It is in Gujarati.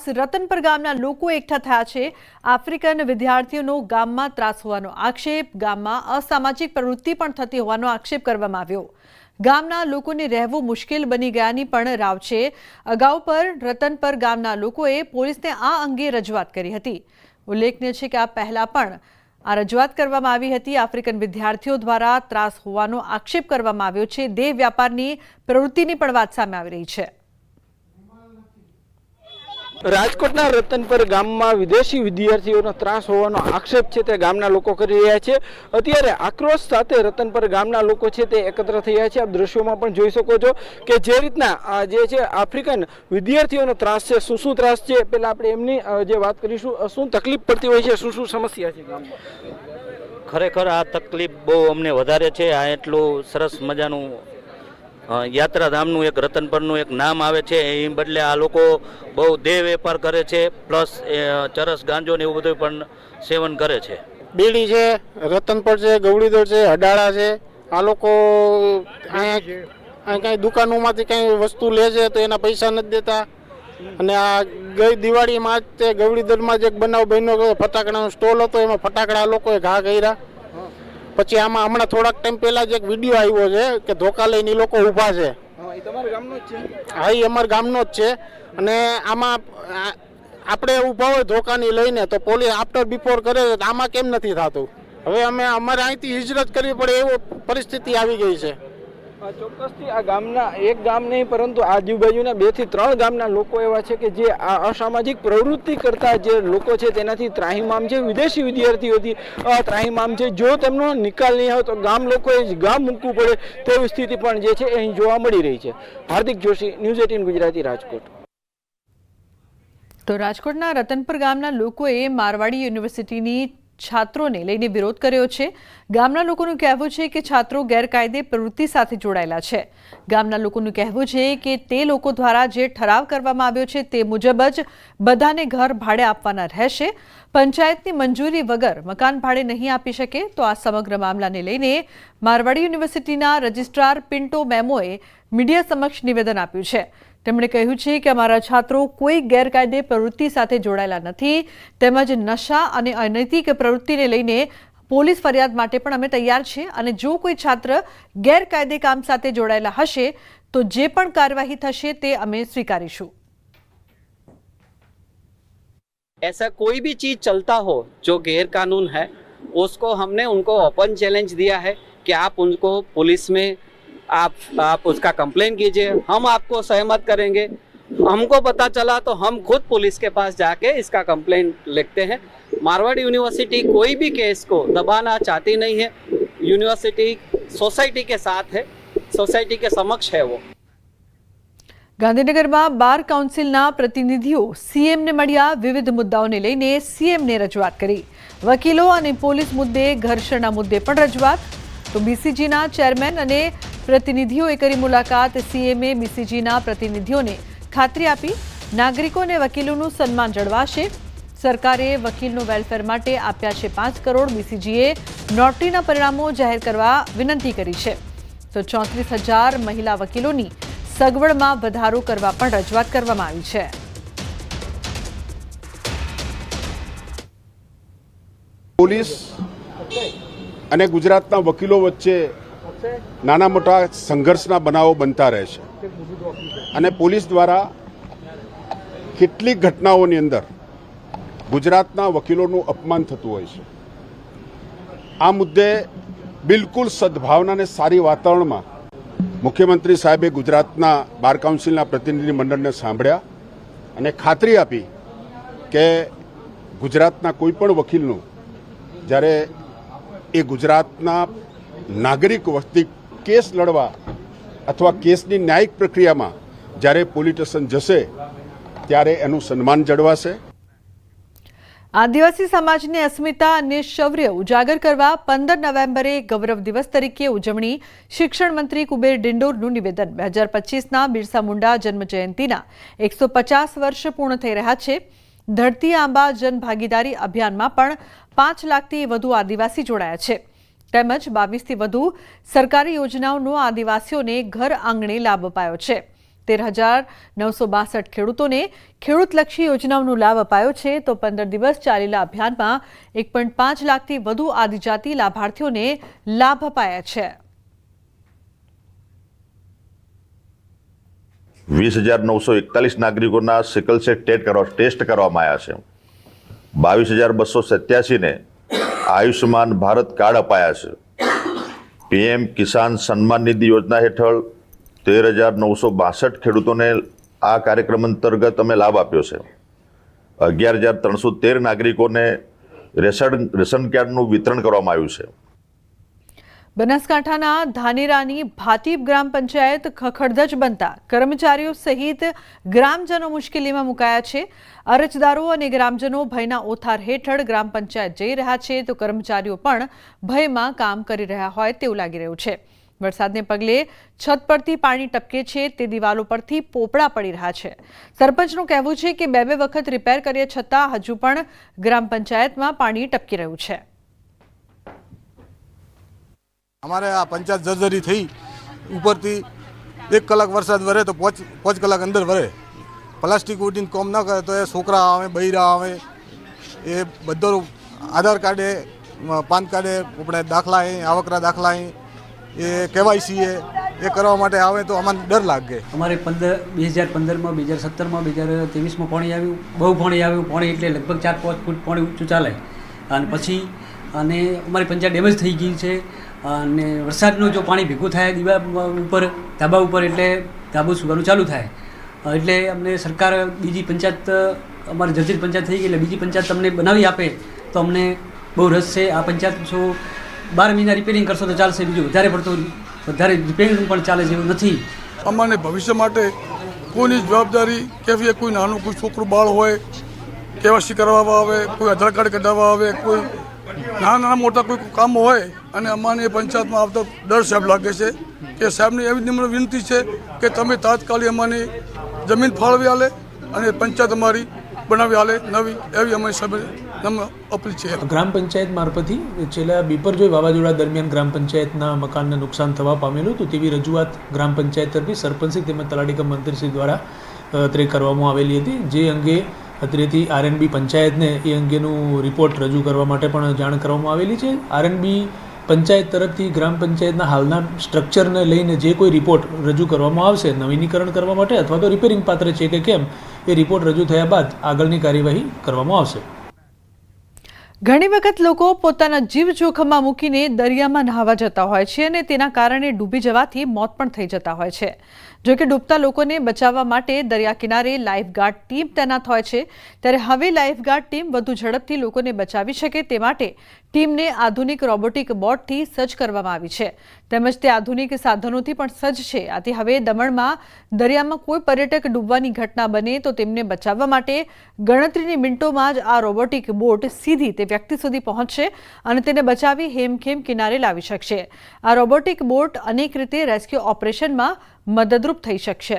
ત્રાસ રતનપર ગામના લોકો એકઠા થયા છે। આફ્રિકન વિદ્યાર્થીઓનો ગામમાં ત્રાસ હોવાનો આક્ષેપ, ગામમાં અસામાજિક પ્રવૃત્તિ પણ થતી હોવાનો આક્ષેપ કરવામાં આવ્યો। ગામના લોકોને રહેવું મુશ્કેલ બની ગયાની પણ રાવ છે। અગાઉ પર રતનપર ગામના લોકોએ પોલીસને આ અંગે રજૂઆત કરી હતી। ઉલ્લેખનીય છે કે આ પહેલા પણ આ રજૂઆત કરવામાં આવી હતી। આફ્રિકન વિદ્યાર્થીઓ દ્વારા ત્રાસ હોવાનો આક્ષેપ કરવામાં આવ્યો છે। દેહ વ્યાપારની પ્રવૃત્તિની પણ વાત સામે આવી રહી છે। રાજકોટના રતનપર ગામમાં વિદેશી વિદ્યાર્થીઓનો ત્રાસ હોવાનો આક્ષેપ છે તે ગામના લોકો કરી રહ્યા છે। અત્યારે આક્રોશ સાથે રતનપર ગામના લોકો છે તે એકત્ર થયા છે। આપ દ્રશ્યોમાં પણ જોઈ શકો છો કે જે રીતના જે છે આફ્રિકન વિદ્યાર્થીઓનો ત્રાસ છે, શું ત્રાસ છે, પહેલા આપણે એમની જે વાત કરીશું, શું તકલીફ પડતી હોય છે, શું સમસ્યા છે ગામમાં? ખરેખર આ તકલીફ બહુ અમને વધારે છે। આ એટલું સરસ મજાનું યાત્રાધામનું એક રતનપરનું એક નામ આવે છે, એ બદલે આ લોકો બહુ દેહ વેપાર કરે છે, પ્લસ ચરસ ગાંજો ને એવું બધું પણ સેવન કરે છે। બીડી છે, રતનપર છે, ગવડીદર છે, હડાળા છે। આ લોકો અહીંયા કઈ દુકાનોમાંથી કઈ વસ્તુ લે છે તો એના પૈસા નથી દેતા। અને આ ગઈ દિવાળીમાં જ તે ગવડીદરમાં જ એક બનાવ બન્યો, ફટાકડાનો સ્ટોલ હતો, એમાં ફટાકડા લોકોએ ઘા કર્યા। પછી આમાં હમણાં થોડાક ટાઈમ પહેલા જ એક વિડીયો આવ્યો છે કે ધોકા લઈને લોકો ઊભા છે। હા, એ અમારા ગામનો જ છે। અને આમાં આપણે ઊભા હોય ધોકાની લઈને તો પોલીસ આફ્ટર બિફોર કરે છે, આમાં કેમ નથી થતું? હવે અમારે અહીંથી હિજરત કરવી પડે એવી પરિસ્થિતિ આવી ગઈ છે। ચોક્કસથી આ ગામના એક ગામ નહીં પરંતુ આજુબાજુના 2 થી 3 ગામના લોકો એવા છે કે જે આ અસામાજિક પ્રવૃત્તિ કરતા જે લોકો છે તેનાથી ત્રાહિમામ છે। વિદેશી વિદ્યાર્થીઓથી ત્રાહિમામ છે। જો તેમનો નિકાલ નહીં આવે તો ગામ લોકોએ ગામ મૂકવું પડે તેવી સ્થિતિ પણ જે છે અહીં જોવા મળી રહી છે। હાર્દિક જોશી, ન્યૂઝ 18 ગુજરાતી, રાજકોટ। તો રાજકોટના રતનપર ગામના લોકોએ મારવાડી યુનિવર્સિટીની છાત્રોને લઈને વિરોધ કર્યો છે। ગામના લોકોનું કહેવું છે કે છાત્રો ગેરકાયદે પ્રવૃત્તિ સાથે જોડાયેલા છે। ગામના લોકોનું કહેવું છે કે તે લોકો દ્વારા જે ઠરાવ કરવામાં આવ્યો છે તે મુજબ જ બધાને ઘર ભાડે આપવાના રહેશે। પંચાયતની મંજૂરી વગર મકાન ભાડે નહીં આપી શકે। તો આ સમગ્ર મામલાને લઈને મારવાડી યુનિવર્સિટીના રજિસ્ટ્રાર પિન્ટો મેમોએ મીડિયા સમક્ષ નિવેદન આપ્યું છે। તેમણે કહ્યું છે કે અમારા છાત્રો કોઈ ગેરકાયદે પ્રવૃત્તિ સાથે જોડાયેલા નથી, તેમજ નશા અને અનૈતિક પ્રવૃત્તિને લઈને પોલીસ ફરિયાદ માટે પણ અમે તૈયાર છીએ। અને જો કોઈ છાત્ર ગેરકાયદે કામ સાથે જોડાયેલા હશે તો જે પણ કાર્યવાહી થશે તે અમે સ્વીકારીશું। ऐसा कोई भी चीज चलता हो जो गैर कानून है, उसको हमने उनको ओपन चैलेंज दिया है कि आप उनको पुलिस में आप उसका कंप्लेन कीजिए, हम आपको सहमत करेंगे। हमको पता चला तो हम खुद पुलिस के पास जाके इसका कंप्लेन लिखते हैं। मारवाड़ी यूनिवर्सिटी कोई भी केस को दबाना चाहती नहीं है। यूनिवर्सिटी सोसाइटी के साथ है, सोसाइटी के समक्ष है वो। ગાંધીનગરમાં બાર કાઉન્સિલના પ્રતિનિધિઓ સીએમને મળ્યા। વિવિધ મુદ્દાઓને લઈને સીએમને રજૂઆત કરી। વકીલો અને પોલીસ મુદ્દે, ઘર્ષણના મુદ્દે પણ રજૂઆત। તો બીસીજીના ચેરમેન અને પ્રતિનિધિઓએ કરી મુલાકાત। સીએમએ બીસીજીના પ્રતિનિધિઓને ખાતરી આપી નાગરિકો અને વકીલોનું સન્માન જળવાશે। સરકારે વકીલનો વેલફેર માટે આપ્યા છે 5 કરોડ। બીસીજીએ નોટરીના પરિણામો જાહેર કરવા વિનંતી કરી છે। તો 34,000 મહિલા વકીલોની સગવડમાં વધારો કરવા પણ રજૂઆત કરવામાં આવી છે। પોલીસ અને ગુજરાતના વકીલો વચ્ચે નાના મોટા સંઘર્ષના બનાવો બનતા રહે છે અને પોલીસ દ્વારા કેટલીક ઘટનાઓની અંદર ગુજરાતના વકીલોનું અપમાન થતું હોય છે। આ મુદ્દે બિલકુલ સદભાવના અને સારી વાતાવરણમાં મુખ્યમંત્રી સાહેબે ગુજરાતના બાર કાઉન્સિલના પ્રતિનિધિ મંડળને સાંભળ્યા અને ખાતરી આપી કે ગુજરાતના કોઈ પણ વકીલનું જ્યારે એ ગુજરાતના નાગરિક વતી કેસ લડવા અથવા કેસની ન્યાયિક પ્રક્રિયામાં જ્યારે પોલીસ સ્ટેશન જશે ત્યારે એનું સન્માન જળવાશે। આદિવાસી સમાજની અસ્મિતા અને શૌર્ય ઉજાગર કરવા 15 નવેમ્બરે ગૌરવ દિવસ તરીકે ઉજવણી। શિક્ષણ મંત્રી કુબેર ડિંડોરનું નિવેદન। 2025ના બિરસા મુંડા જન્મજયંતિના 150 વર્ષ પૂર્ણ થઈ રહ્યા છે। ધરતી આંબા જન ભાગીદારી અભિયાનમાં પણ 5 લાખથી વધુ આદિવાસી જોડાયા છે। તેમજ 22થી વધુ સરકારી યોજનાઓનો આદિવાસીઓને ઘર આંગણે લાભ અપાયો છે। 13,962 ખેડૂતોને ખેડૂતલક્ષી યોજનાઓનો લાભ અપાયો છે, તો 15 દિવસ ચાલેલા અભિયાનમાં 1.5 લાખથી વધુ આદિજાતિ લાભાર્થીઓને લાભ અપાયા છે. 20,941 નાગરિકોના સિકલ સેલ ટેસ્ટ કરવામાં આવ્યા છે. 22,287ને આયુષ્યમાન ભારત કાર્ડ અપાયા છે. PM કિસાન સન્માન નિધિ યોજના હેઠળ 13,962 ખેડૂતોને આ કાર્યક્રમ અંતર્ગત અમે લાભ આપ્યો છે. 11,313 નાગરિકોને રેશન કાર્ડનું વિતરણ કરવામાં આવ્યું છે. બનાસકાંઠાના ધાનેરાની ભાટીપ ગ્રામ પંચાયત ખખડધજ બનતા કર્મચારીઓ સહિત ગ્રામજનો મુશ્કેલીમાં મુકાયા છે. અરજદારો અને ગ્રામજનો ભયના ઓથાર હેઠળ ગ્રામ પંચાયત જઈ રહ્યા છે, તો કર્મચારીઓ પણ ભયમાં કામ કરી રહ્યા હોય તેવું લાગી રહ્યું છે. વરસાદને પગલે છત પરથી પાણી ટપકે છે, તે દિવાલો પરથી પોપડા પડી રહ્યા છે. સરપંચનું કહેવું છે કે 2 વખત રિપેર કર્યા છતાં હજુ પણ ગ્રામ પંચાયતમાં પાણી ટપકી રહ્યું છે. અમારે આ પંચાયત જર્જરી થઈ, ઉપરથી 1 કલાક વરસાદ વરે તો 5 કલાક અંદર વરે. પ્લાસ્ટિક ઉડીને કોમ ન કરે તો એ છોકરા આવે, બૈરા આવે, એ બધો આધાર કાર્ડે, પાન કાર્ડે, આપણે દાખલા આવકના દાખલા એ KYC એ કરવા માટે આવે તો અમને ડર લાગે. અમારે 2015માં, 2017માં, 2023માં પાણી આવ્યું, બહુ પાણી આવ્યું. પાણી એટલે લગભગ 4-5 ફૂટ પાણી ઊંચું ચાલે. અને પછી અમારી પંચાયત ડેમેજ થઈ ગઈ છે. અને વરસાદનું જો પાણી ભેગું થાય દીવા ઉપર, ધાબા ઉપર, એટલે ધાબુ સુવાનું ચાલુ થાય. એટલે અમને સરકાર બીજી પંચાયત, અમારી જર્જરિત પંચાયત થઈ ગઈ એટલે બીજી પંચાયત તમને બનાવી આપે તો અમને બહુ રસ છે. આ પંચાયત જો 12 મહિના રિપેરિંગ કરશો તો ચાલશે, બીજું વધારે રિપેરિંગ પણ ચાલે જેવું નથી. અમારે ભવિષ્ય માટે કોઈની જવાબદારી કેવી, કોઈ નાનું કોઈ છોકરું બાળ હોય KYC કરાવવા આવે, કોઈ આધાર કાર્ડ કઢાવવા આવે, કોઈ નાના મોટા કોઈ કામ હોય, અને અમારી પંચાયતમાં આવતા ડર સાહેબ લાગે છે કે સાહેબની એવી નિમ્ર વિનંતી છે કે તમે તાત્કાલિક અમારી જમીન ફાળવી આલે અને પંચાયત અમારી બનાવી આલે નવી, એવી અમારી સાહેબ અપીલ છે. ગ્રામ પંચાયત મારફતથી છેલ્લા બિપરજોય વાવાઝોડા દરમિયાન ગ્રામ પંચાયતના મકાનને નુકસાન થવા પામેલું હતું, તેવી રજૂઆત ગ્રામ પંચાયત તરફી સરપંચશ્રી તેમજ તલાટી કમ મંત્રીશ્રી દ્વારા અત્રે કરવામાં આવેલી હતી. જે અંગે અત્રેથી RNB પંચાયતને એ અંગેનું રિપોર્ટ રજૂ કરવા માટે પણ જાણ કરવામાં આવેલી છે. RNB પંચાયત તરફથી ગ્રામ પંચાયતના હાલના સ્ટ્રક્ચરને લઈને જે કોઈ રિપોર્ટ રજૂ કરવામાં આવશે નવીનીકરણ કરવા માટે અથવા તો રિપેરિંગ પાત્ર છે કે કેમ, એ રિપોર્ટ રજૂ થયા બાદ આગળની કાર્યવાહી કરવામાં આવશે. ઘણી વખત લોકો પોતાના જીવ જોખમમાં મૂકીને દરિયામાં નહાવા જતા હોય છે અને તેના કારણે ડૂબી જવાથી મોત પણ થઈ જતા હોય છે. જો કે ડૂબતા લોકોને બચાવવા માટે દરિયા કિનારે લાઈફગાર્ડ ટીમ તૈનાત હોય છે, ત્યારે હવે લાઈફગાર્ડ ટીમ વધુ ઝડપથી લોકોને બચાવી શકે તે માટે ટીમને આધુનિક રોબોટિક બોટથી સજ્જ કરવામાં આવી છે, તેમજ તે આધુનિક સાધનોથી પણ સજ્જ છે. આથી હવે દમણમાં દરિયામાં કોઈ પર્યટક ડૂબવાની ઘટના બને તો તેમને બચાવવા માટે ગણતરીની મિનિટોમાં જ આ રોબોટિક બોટ સીધી તે વ્યક્તિ સુધી પહોંચશે અને તેને બચાવી હેમખેમ કિનારે લાવી શકશે. આ રોબોટિક બોટ અનેક રીતે રેસ્ક્યુ ઓપરેશનમાં મદદરૂપ થઈ શકશે.